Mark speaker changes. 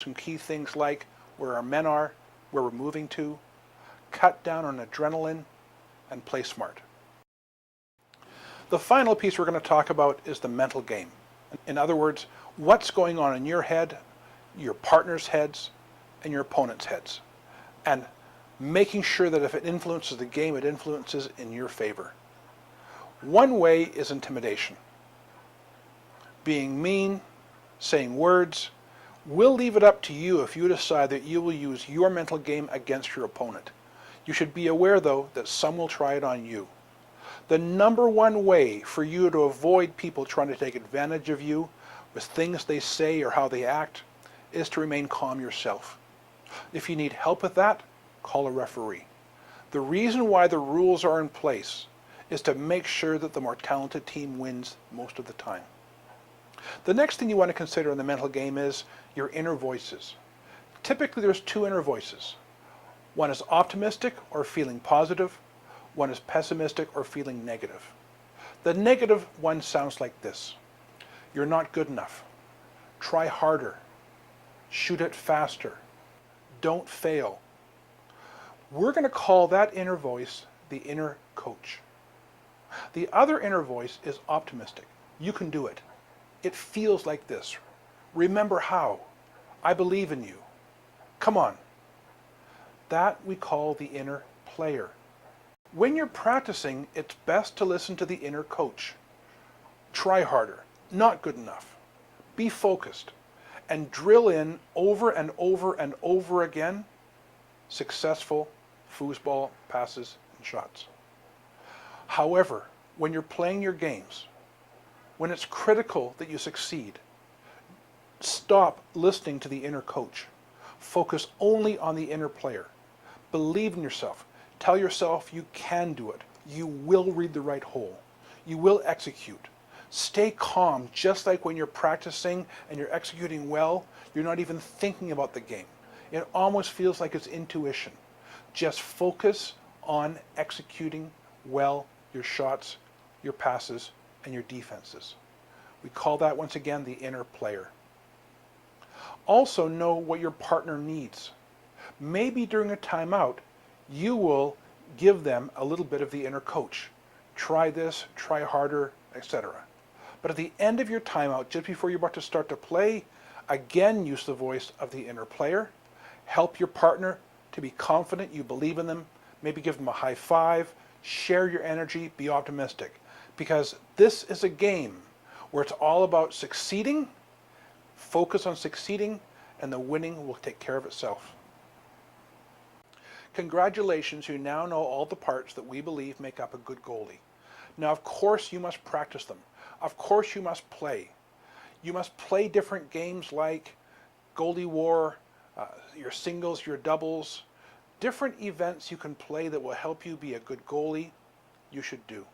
Speaker 1: some key things like where our men are, where we're moving to, cut down on adrenaline, and play smart. The final piece we're going to talk about is the mental game. In other words, what's going on in your head, your partner's heads, and your opponent's heads. And making sure that if it influences the game, it influences in your favor. One way is intimidation. Being mean, saying words. We'll leave it up to you if you decide that you will use your mental game against your opponent. You should be aware, though, that some will try it on you. The number one way for you to avoid people trying to take advantage of you with things they say or how they act is to remain calm yourself. If you need help with that, call a referee. The reason why the rules are in place is to make sure that the more talented team wins most of the time. The next thing you want to consider in the mental game is your inner voices. Typically there's two inner voices. One is optimistic or feeling positive. One is pessimistic or feeling negative. The negative one sounds like this. You're not good enough. Try harder. Shoot it faster. Don't fail. We're going to call that inner voice the inner coach. The other inner voice is optimistic. You can do it. It feels like this. Remember how. I believe in you. Come on. That we call the inner player. When you're practicing, it's best to listen to the inner coach. Try harder. Not good enough. Be focused. And drill in over and over and over again successful foosball passes and shots. However, when you're playing your games, when it's critical that you succeed, stop listening to the inner coach. Focus only on the inner player. Believe in yourself. Tell yourself you can do it. You will read the right hole. You will execute. Stay calm, just like when you're practicing and you're executing well, you're not even thinking about the game. It almost feels like it's intuition. Just focus on executing well your shots, your passes, and your defenses. We call that, once again, the inner player. Also know what your partner needs. Maybe during a timeout, you will give them a little bit of the inner coach. Try this, try harder, etc. But at the end of your timeout, just before you're about to start to play, again use the voice of the inner player. Help your partner to be confident you believe in them. Maybe give them a high five. Share your energy. Be optimistic. Because this is a game where it's all about succeeding. Focus on succeeding, and the winning will take care of itself. Congratulations, you now know all the parts that we believe make up a good goalie. Now, of course, you must practice them. Of course, you must play. You must play different games like Goalie War, your singles, your doubles. Different events you can play that will help you be a good goalie, you should do.